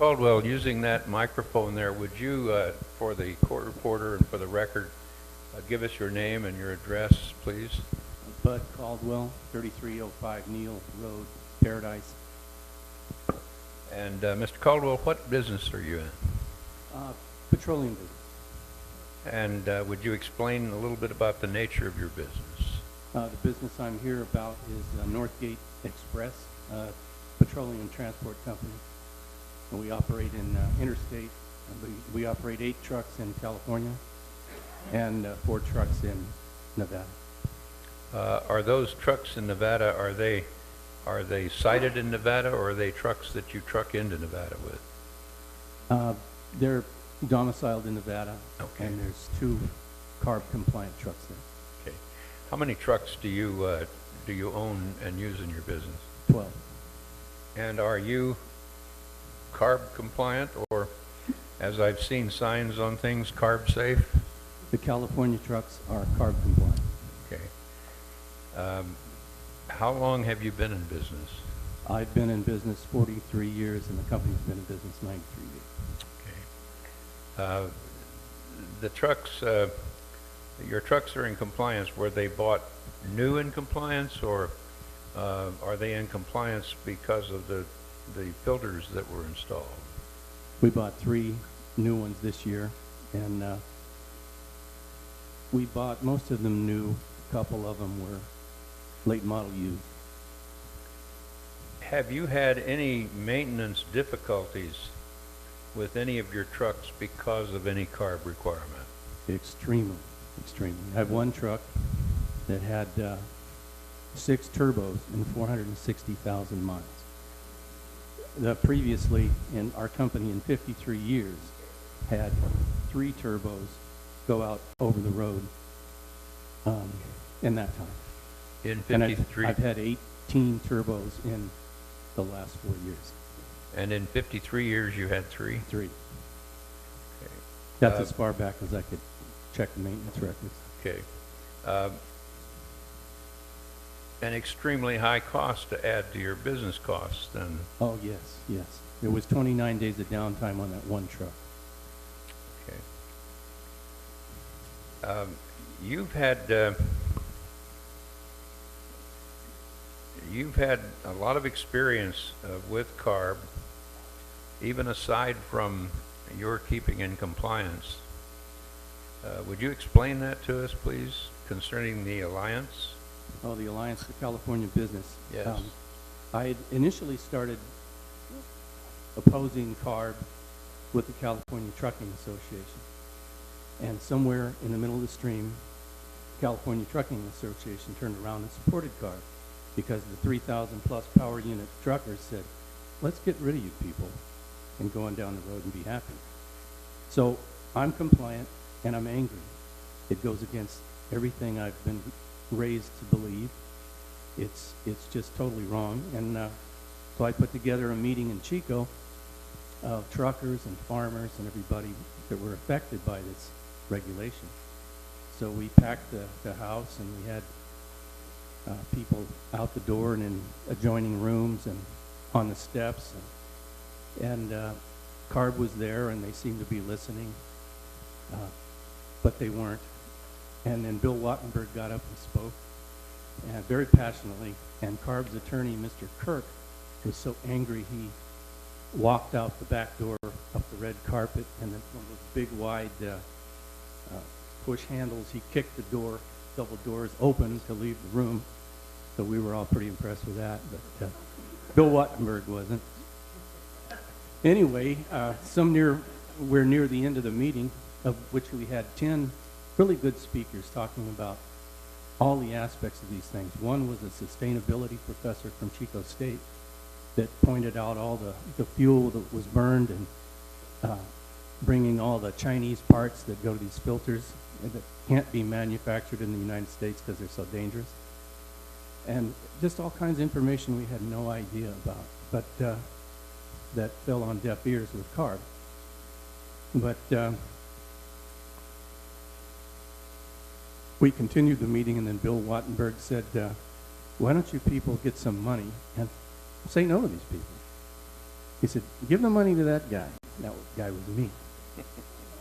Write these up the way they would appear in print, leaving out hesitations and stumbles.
Caldwell, using that microphone there, would you, for the court reporter and for the record, give us your name and your address, please? Bud Caldwell, 3305 Neal Road, Paradise. And Mr. Caldwell, what business are you in? Petroleum business. And would you explain a little bit about the nature of your business? The business I'm here about is Northgate Express, petroleum transport company. And we operate in interstate. We operate 8 trucks in California and 4 trucks in Nevada. Are those trucks in Nevada, are they sited in Nevada, or are they trucks that you truck into Nevada with? They're domiciled in Nevada, Okay. and there's 2 CARB compliant trucks there. Okay. How many trucks do you own and use in your business? 12. And are you CARB compliant, or, as I've seen signs on things, CARB safe? The California trucks are CARB compliant. Okay. How long have you been in business? I've been in business 43 years, and the company's been in business 93 years. Okay. The trucks, your trucks are in compliance. Were they bought new in compliance, or are they in compliance because of the filters that were installed? We bought 3 new ones this year, and we bought most of them new. A couple of them were late model used. Have you had any maintenance difficulties with any of your trucks because of any CARB requirement? Extremely. I have one truck that had 6 turbos and 460,000 miles. Previously, in our company, in 53 years, had 3 turbos go out over the road in that time. In And 53? I've had 18 turbos in the last 4 years. And in 53 years, you had 3? 3. Okay. That's as far back as I could check the maintenance records. Okay. An extremely high cost to add to your business costs, then. Oh, yes. There was 29 days of downtime on that one truck. Okay. You've had a lot of experience with CARB, even aside from your keeping in compliance. Would you explain that to us, please, concerning the Alliance? Oh, the Alliance for California Business. Yes. I had initially started opposing CARB with the California Trucking Association. And somewhere in the middle of the stream, California Trucking Association turned around and supported CARB, because the 3,000 plus power unit truckers said, let's get rid of you people and go on down the road and be happy. So I'm compliant and I'm angry. It goes against everything I've been raised to believe. It's just totally wrong. And so I put together a meeting in Chico of truckers and farmers and everybody that were affected by this regulation. So we packed the house, and we had people out the door and in adjoining rooms and on the steps, and CARB was there, and they seemed to be listening, but they weren't. And then Bill Wattenberg got up and spoke, and very passionately, and CARB's attorney, Mr. Kirk, was so angry he walked out the back door up the red carpet, and then one of those big wide push handles, he kicked the door, double doors open to leave the room. So we were all pretty impressed with that, but Bill Wattenberg wasn't. Anyway, we're near the end of the meeting, of which we had 10 really good speakers talking about all the aspects of these things. One was a sustainability professor from Chico State that pointed out all the fuel that was burned, and bringing all the Chinese parts that go to these filters that can't be manufactured in the United States because they're so dangerous. And just all kinds of information we had no idea about, but that fell on deaf ears with CARB. But we continued the meeting, and then Bill Wattenberg said, why don't you people get some money and say no to these people? He said, give the money to that guy. That guy was me.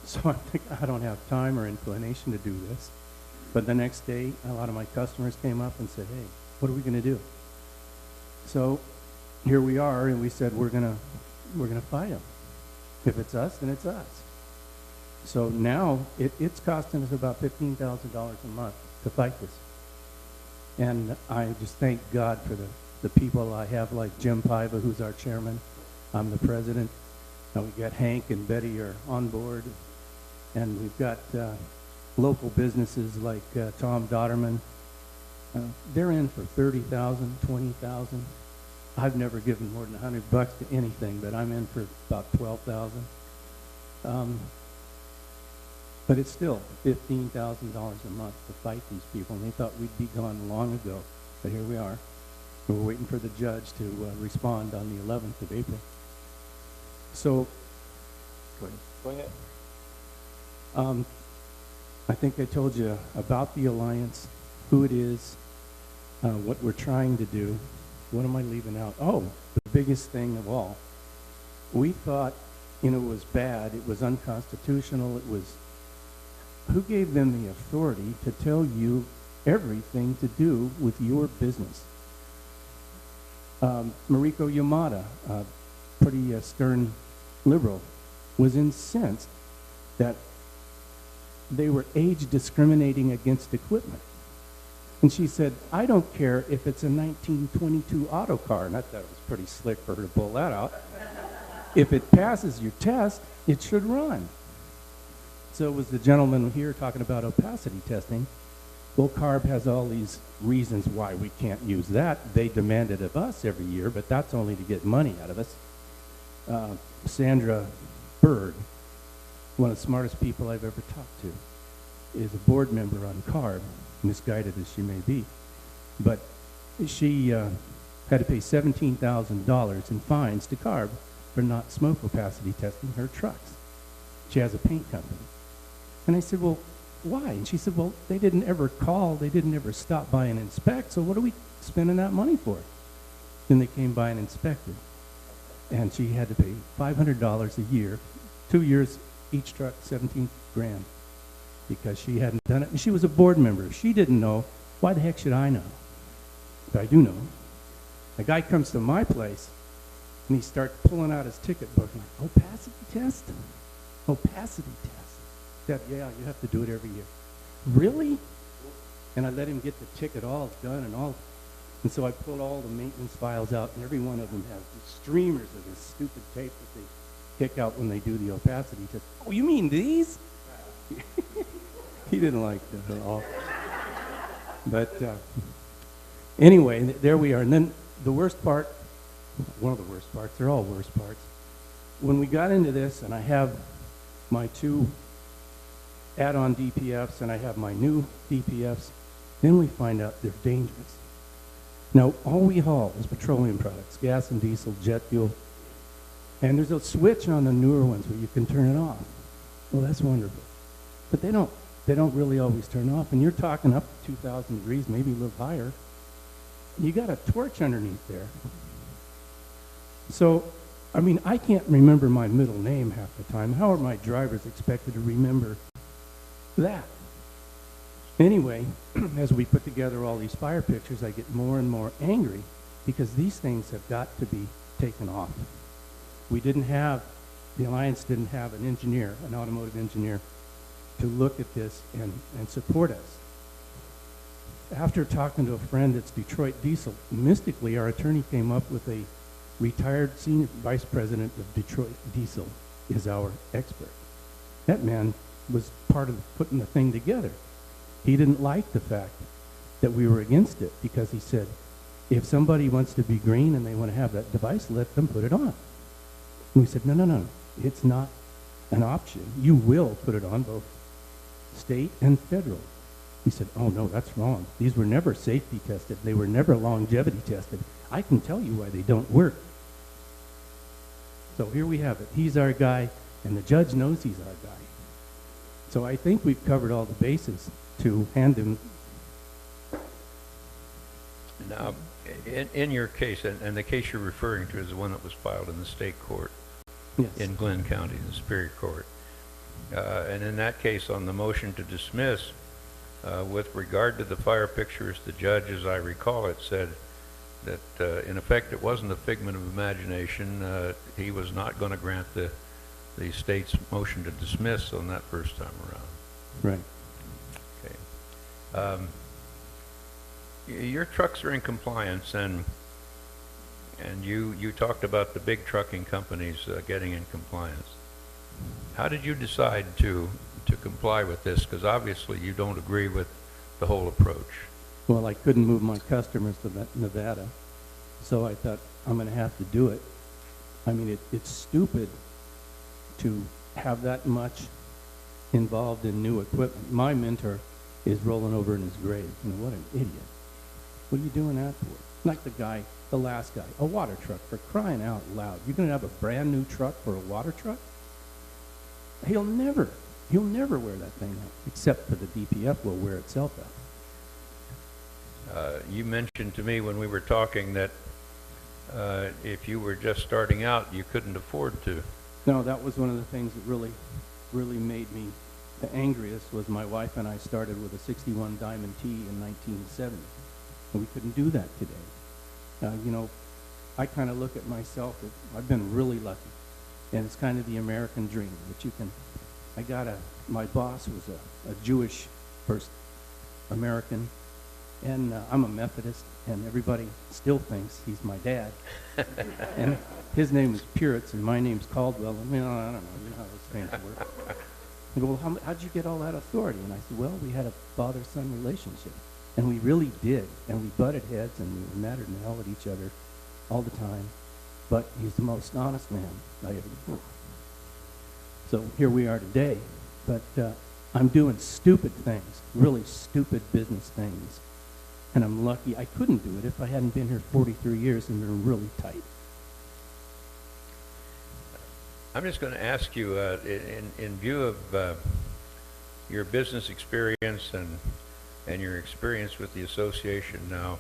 So I'm thinking, I don't have time or inclination to do this. But the next day, a lot of my customers came up and said, hey, what are we going to do? So here we are, and we said, we're gonna fight him. If it's us, then it's us. So now it's costing us about $15,000 a month to fight this. And I just thank God for the people I have, like Jim Paiva, who's our chairman. I'm the president. And we got Hank and Betty are on board. And we've got local businesses like Tom Dotterman. They're in for $30,000, $20,000. I've never given more than $100 to anything, but I'm in for about $12,000. But it's still $15,000 a month to fight these people, and they thought we'd be gone long ago. But here we are. We're waiting for the judge to respond on the 11th of April. So, Go ahead. I think I told you about the Alliance, who it is, what we're trying to do. What am I leaving out? Oh, the biggest thing of all. We thought, it was bad, it was unconstitutional, it was, who gave them the authority to tell you everything to do with your business? Mariko Yamada, pretty stern liberal, was incensed that they were age discriminating against equipment. And she said, I don't care if it's a 1922 auto car. And I thought it was pretty slick for her to pull that out. If it passes your test, it should run. So it was the gentleman here talking about opacity testing. Well, CARB has all these reasons why we can't use that. They demand it of us every year, but that's only to get money out of us. Sandra Bird, one of the smartest people I've ever talked to, is a board member on CARB, misguided as she may be. But she had to pay $17,000 in fines to CARB for not smoke opacity testing her trucks. She has a paint company. And I said, well, why? And she said, well, they didn't ever call, they didn't ever stop by and inspect, so what are we spending that money for? Then they came by and inspected. And she had to pay $500 a year, 2 years, each truck, 17 grand, because she hadn't done it. And she was a board member. If she didn't know, why the heck should I know? But I do know. A guy comes to my place, and he starts pulling out his ticket book. I'm like, opacity test? Opacity test. Dad, yeah, you have to do it every year. Really? And I let him get the ticket all done and all. And so I pulled all the maintenance files out, and every one of them has the streamers of this stupid tape that they kick out when they do the opacity test. Oh, you mean these? He didn't like that at all. But anyway, there we are. And then the worst part, one of the worst parts, they're all worst parts. When we got into this, and I have my two add-on DPFs, and I have my new DPFs, then we find out they're dangerous. Now, all we haul is petroleum products, gas and diesel, jet fuel, and there's a switch on the newer ones where you can turn it off. Well, that's wonderful. But they don't really always turn off, and you're talking up to 2,000 degrees, maybe a little higher. You got a torch underneath there. So, I mean, I can't remember my middle name half the time. How are my drivers expected to remember that? Anyway, as we put together all these fire pictures, I get more and more angry because these things have got to be taken off. We didn't have, the Alliance didn't have an engineer, an automotive engineer, to look at this and support us. After talking to a friend that's Detroit Diesel, mystically our attorney came up with a retired senior vice president of Detroit Diesel is our expert. That man was part of putting the thing together. He didn't like the fact that we were against it because he said, if somebody wants to be green and they want to have that device, let them put it on. And we said, no, it's not an option. You will put it on, both state and federal. He said, oh no, that's wrong. These were never safety tested. They were never longevity tested. I can tell you why they don't work. So here we have it. He's our guy, and the judge knows he's our guy. So I think we've covered all the bases to hand him. Now, In your case, and the case you're referring to is the one that was filed in the state court Yes. in Glenn County, the Superior Court. And in that case, on the motion to dismiss, with regard to the fire pictures, the judge, as I recall it, said that in effect it wasn't a figment of imagination. He was not going to grant the state's motion to dismiss on that first time around. Right. Okay. Your trucks are in compliance, and you talked about the big trucking companies getting in compliance. How did you decide to comply with this? Because obviously you don't agree with the whole approach. Well, I couldn't move my customers to Nevada, so I thought I'm going to have to do it. I mean, it's stupid to have that much involved in new equipment. My mentor is rolling over in his grave. You know, what an idiot. What are you doing that for? Like the last guy, a water truck, for crying out loud. You're going to have a brand new truck for a water truck? He'll never wear that thing out, except for the DPF will wear itself out. You mentioned to me when we were talking that if you were just starting out, you couldn't afford to. No, that was one of the things that really made me the angriest. Was my wife and I started with a 61 Diamond T in 1970, and we couldn't do that today. You know, I kind of look at myself as I've been really lucky, and it's kind of the American dream that you can. My boss was a Jewish first American, and I'm a Methodist, and everybody still thinks he's my dad. And his name is Puritz, and my name's Caldwell. I mean, I don't know, you know how those things work. I go, well, how'd you get all that authority? And I said, well, we had a father-son relationship, and we really did, and we butted heads, and we were mad and hell at each other all the time. But he's the most honest man I ever knew. So here we are today, but I'm doing stupid things, really stupid business things, and I'm lucky. I couldn't do it if I hadn't been here 43 years and been really tight. I'm just going to ask you, in view of your business experience and your experience with the association now,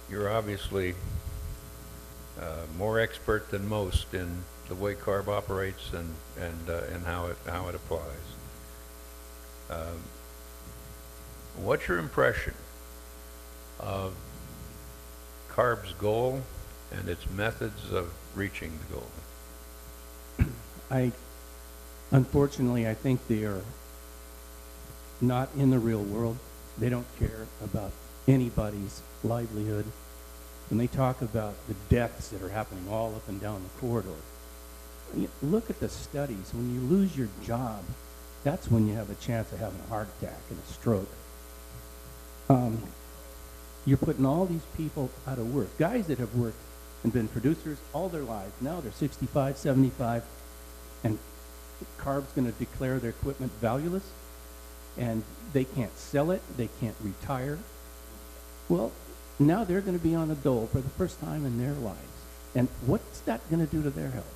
you're obviously more expert than most in the way CARB operates and how it applies. What's your impression of CARB's goal and its methods of reaching the goal? Unfortunately, I think they are not in the real world. They don't care about anybody's livelihood. When they talk about the deaths that are happening all up and down the corridor, look at the studies. When you lose your job, that's when you have a chance of having a heart attack and a stroke. You're putting all these people out of work. Guys that have worked and been producers all their lives, now they're 65, 75, and CARB's going to declare their equipment valueless, and they can't sell it, they can't retire. Well, now they're going to be on the dole for the first time in their lives. And what's that going to do to their health?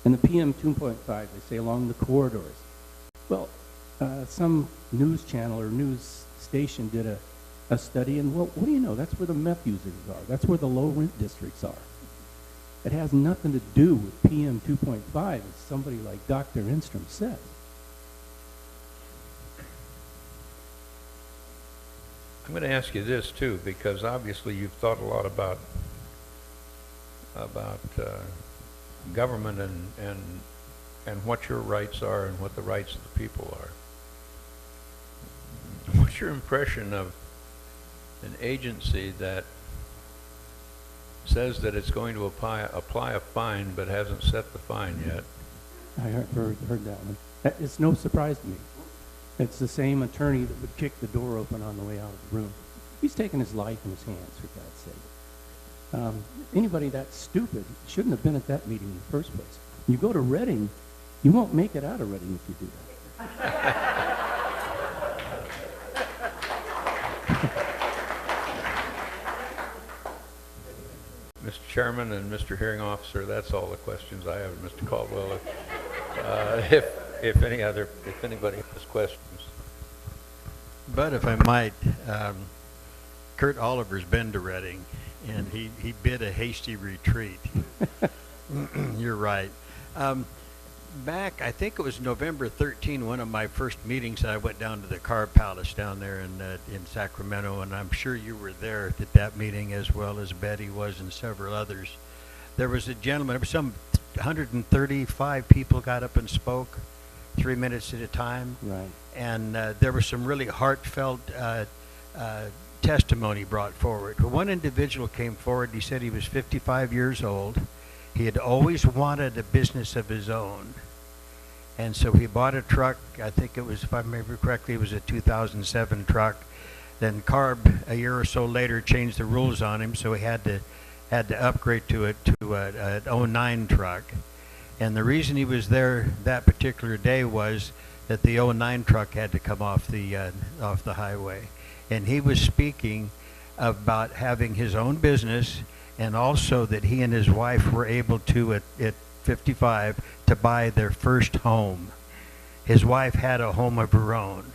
And the PM 2.5, they say along the corridors. Well, some news channel or news station did a study, and well, what do you know? That's where the meth users are. That's where the low rent districts are. It has nothing to do with PM 2.5, as somebody like Dr. Instrom says. I'm going to ask you this too, because obviously you've thought a lot about government and what your rights are and what the rights of the people are. What's your impression of an agency that says that it's going to apply a fine but hasn't set the fine yet? I heard that one. It's no surprise to me. It's the same attorney that would kick the door open on the way out of the room. He's taking his life in his hands, for God's sake. Anybody that stupid shouldn't have been at that meeting in the first place. You go to Reading, you won't make it out of Reading if you do that. Mr. Chairman and Mr. Hearing Officer, that's all the questions I have, Mr. Caldwell. If anybody has questions. But if I might, Kurt Oliver's been to Reading, and he bid a hasty retreat. You're right. Back, I think it was November 13, one of my first meetings, I went down to the CARB Palace down there in Sacramento, and I'm sure you were there at that meeting as well as Betty was and several others. There was a gentleman, there was some 135 people got up and spoke 3 minutes at a time. Right. And there was some really heartfelt testimony brought forward. One individual came forward, he said he was 55 years old. He had always wanted a business of his own. And so he bought a truck, I think it was, if I remember correctly, it was a 2007 truck. Then CARB, a year or so later, changed the rules on him, so he had to upgrade to an 09 truck. And the reason he was there that particular day was that the 09 truck had to come off the highway. And he was speaking about having his own business, and also that he and his wife were able to, at 55, to buy their first home. His wife had a home of her own.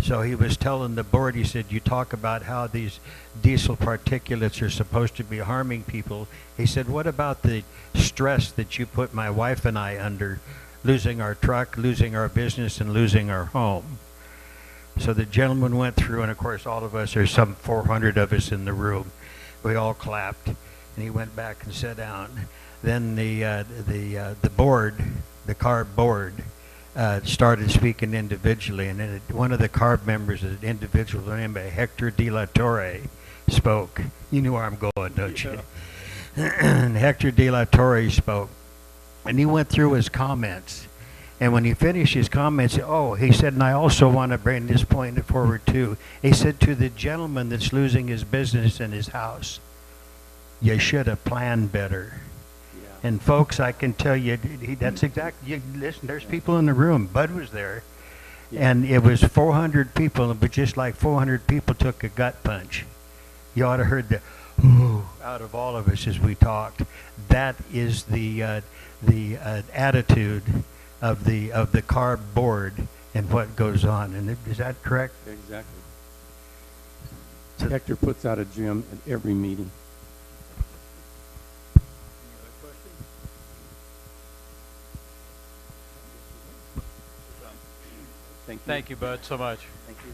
So he was telling the board, he said, you talk about how these diesel particulates are supposed to be harming people. He said, what about the stress that you put my wife and I under, losing our truck, losing our business, and losing our home? So the gentleman went through, and of course all of us, there's some 400 of us in the room. We all clapped, and he went back and sat down. Then the board, the CARB board, started speaking individually, and then one of the CARB members, an individual named Hector De La Torre, spoke. You knew where I'm going, don't you? And Hector De La Torre spoke, and he went through his comments. And when he finished his comments, he said, and I also want to bring this point forward too. He said, to the gentleman that's losing his business and his house, you should have planned better. Yeah. And folks, I can tell you, that's exactly, listen, there's people in the room. Bud was there. Yeah. And it was 400 people, but just like 400 people took a gut punch. You ought to heard the ooh out of all of us as we talked. That is the attitude of the CARB board and what goes on. And is that correct? Exactly. So Hector puts out a gym at every meeting. Thank you. Thank you, Bud, so much. Thank you.